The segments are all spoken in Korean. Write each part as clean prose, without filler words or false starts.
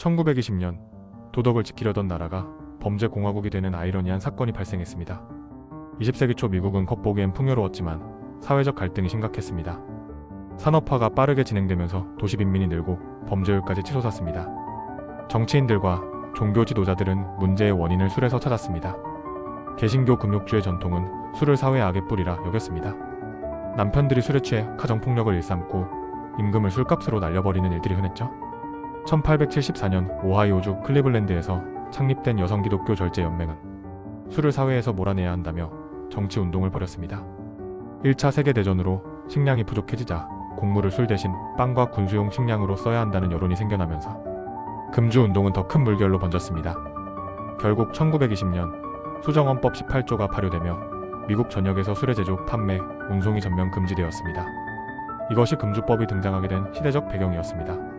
1920년 도덕을 지키려던 나라가 범죄 공화국이 되는 아이러니한 사건이 발생했습니다. 20세기 초 미국은 겉보기엔 풍요로웠지만 사회적 갈등이 심각했습니다. 산업화가 빠르게 진행되면서 도시 빈민이 늘고 범죄율까지 치솟았습니다. 정치인들과 종교 지도자들은 문제의 원인을 술에서 찾았습니다. 개신교 금욕주의 전통은 술을 사회의 악의 뿌리라 여겼습니다. 남편들이 술에 취해 가정폭력을 일삼고 임금을 술값으로 날려버리는 일들이 흔했죠. 1874년 오하이오주 클리블랜드에서 창립된 여성기독교 절제연맹은 술을 사회에서 몰아내야 한다며 정치운동을 벌였습니다. 1차 세계대전으로 식량이 부족해지자 곡물을 술 대신 빵과 군수용 식량으로 써야 한다는 여론이 생겨나면서 금주운동은 더 큰 물결로 번졌습니다. 결국 1920년 수정헌법 18조가 발효되며 미국 전역에서 술의 제조, 판매, 운송이 전면 금지되었습니다. 이것이 금주법이 등장하게 된 시대적 배경이었습니다.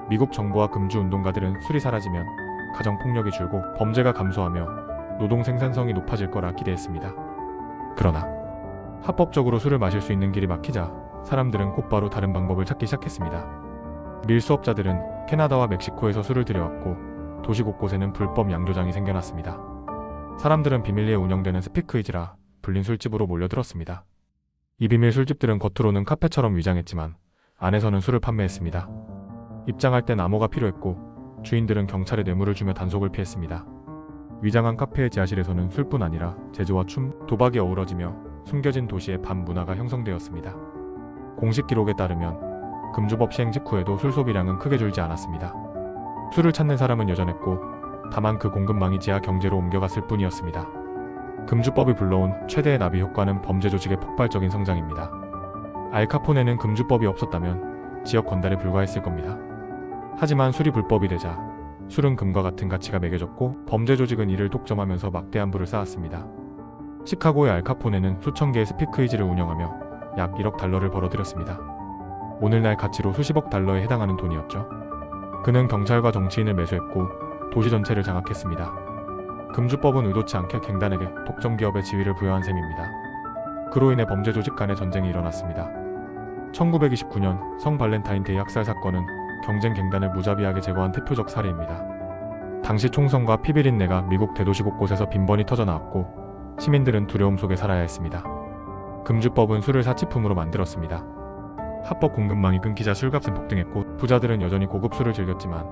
미국 정부와 금주운동가들은 술이 사라지면 가정폭력이 줄고 범죄가 감소하며 노동 생산성이 높아질 거라 기대했습니다. 그러나 합법적으로 술을 마실 수 있는 길이 막히자 사람들은 곧바로 다른 방법을 찾기 시작했습니다. 밀수업자들은 캐나다와 멕시코에서 술을 들여왔고 도시 곳곳에는 불법 양조장이 생겨났습니다. 사람들은 비밀리에 운영되는 스피크이지라 불린 술집으로 몰려들었습니다. 이 비밀 술집들은 겉으로는 카페처럼 위장했지만 안에서는 술을 판매했습니다. 입장할 땐 암호가 필요했고 주인들은 경찰에 뇌물을 주며 단속을 피했습니다. 위장한 카페의 지하실에서는 술뿐 아니라 제조와 춤, 도박이 어우러지며 숨겨진 도시의 밤문화가 형성되었습니다. 공식 기록에 따르면 금주법 시행 직후에도 술 소비량은 크게 줄지 않았습니다. 술을 찾는 사람은 여전했고 다만 그 공급망이 지하 경제로 옮겨갔을 뿐이었습니다. 금주법이 불러온 최대의 나비 효과는 범죄 조직의 폭발적인 성장입니다. 알카포네는 금주법이 없었다면 지역 건달에 불과했을 겁니다. 하지만 술이 불법이 되자 술은 금과 같은 가치가 매겨졌고 범죄 조직은 이를 독점하면서 막대한 부를 쌓았습니다. 시카고의 알카포네는 수천 개의 스피크이지를 운영하며 약 1억 달러를 벌어들였습니다. 오늘날 가치로 수십억 달러에 해당하는 돈이었죠. 그는 경찰과 정치인을 매수했고 도시 전체를 장악했습니다. 금주법은 의도치 않게 갱단에게 독점 기업의 지위를 부여한 셈입니다. 그로 인해 범죄 조직 간의 전쟁이 일어났습니다. 1929년 성 발렌타인데이 학살 사건은 경쟁 갱단을 무자비하게 제거한 대표적 사례입니다. 당시 총성과 피비린내가 미국 대도시 곳곳에서 빈번히 터져나왔고 시민들은 두려움 속에 살아야 했습니다. 금주법은 술을 사치품으로 만들었습니다. 합법 공급망이 끊기자 술값은 폭등했고 부자들은 여전히 고급 술을 즐겼지만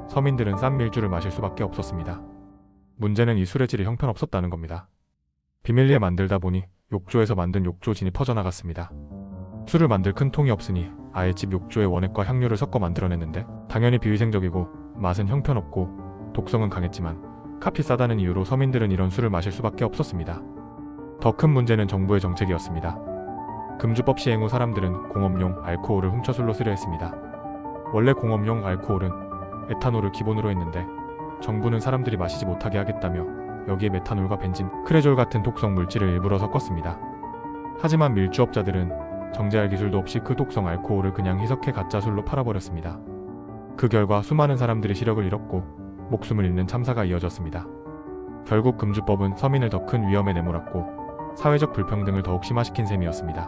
서민들은 싼 밀주를 마실 수밖에 없었습니다. 문제는 이 술의 질이 형편없었다는 겁니다. 비밀리에 만들다 보니 욕조에서 만든 욕조진이 퍼져나갔습니다. 술을 만들 큰 통이 없으니 아예 집 욕조에 원액과 향료를 섞어 만들어냈는데 당연히 비위생적이고 맛은 형편없고 독성은 강했지만 값이 싸다는 이유로 서민들은 이런 술을 마실 수밖에 없었습니다. 더 큰 문제는 정부의 정책이었습니다. 금주법 시행 후 사람들은 공업용 알코올을 훔쳐 술로 쓰려 했습니다. 원래 공업용 알코올은 에탄올을 기본으로 했는데 정부는 사람들이 마시지 못하게 하겠다며 여기에 메탄올과 벤진, 크레졸 같은 독성 물질을 일부러 섞었습니다. 하지만 밀주업자들은 정제할 기술도 없이 그 독성 알코올을 그냥 희석해 가짜 술로 팔아버렸습니다. 그 결과 수많은 사람들이 시력을 잃었고 목숨을 잃는 참사가 이어졌습니다. 결국 금주법은 서민을 더 큰 위험에 내몰았고 사회적 불평등을 더욱 심화시킨 셈이었습니다.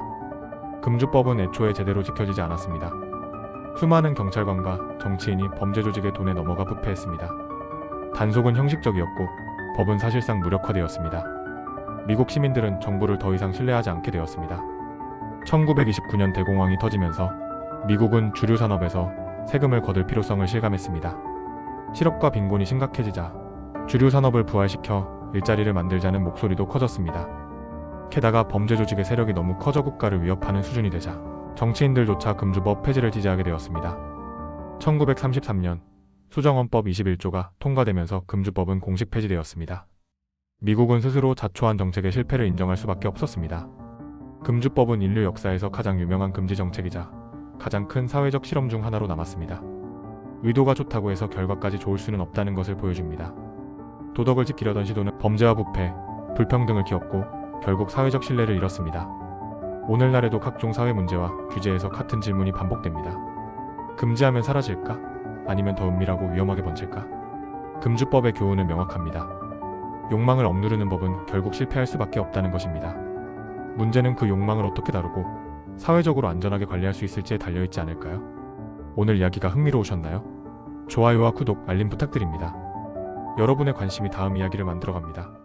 금주법은 애초에 제대로 지켜지지 않았습니다. 수많은 경찰관과 정치인이 범죄 조직의 돈에 넘어가 부패했습니다. 단속은 형식적이었고 법은 사실상 무력화되었습니다. 미국 시민들은 정부를 더 이상 신뢰하지 않게 되었습니다. 1929년 대공황이 터지면서 미국은 주류 산업에서 세금을 거둘 필요성을 실감했습니다. 실업과 빈곤이 심각해지자 주류 산업을 부활시켜 일자리를 만들자는 목소리도 커졌습니다. 게다가 범죄 조직의 세력이 너무 커져 국가를 위협하는 수준이 되자 정치인들조차 금주법 폐지를 지지하게 되었습니다. 1933년 수정헌법 21조가 통과되면서 금주법은 공식 폐지되었습니다. 미국은 스스로 자초한 정책의 실패를 인정할 수밖에 없었습니다. 금주법은 인류 역사에서 가장 유명한 금지 정책이자 가장 큰 사회적 실험 중 하나로 남았습니다. 의도가 좋다고 해서 결과까지 좋을 수는 없다는 것을 보여줍니다. 도덕을 지키려던 시도는 범죄와 부패, 불평등을 키웠고 결국 사회적 신뢰를 잃었습니다. 오늘날에도 각종 사회 문제와 규제에서 같은 질문이 반복됩니다. 금지하면 사라질까? 아니면 더 은밀하고 위험하게 번질까? 금주법의 교훈은 명확합니다. 욕망을 억누르는 법은 결국 실패할 수밖에 없다는 것입니다. 문제는 그 욕망을 어떻게 다루고 사회적으로 안전하게 관리할 수 있을지에 달려있지 않을까요? 오늘 이야기가 흥미로우셨나요? 좋아요와 구독, 알림 부탁드립니다. 여러분의 관심이 다음 이야기를 만들어갑니다.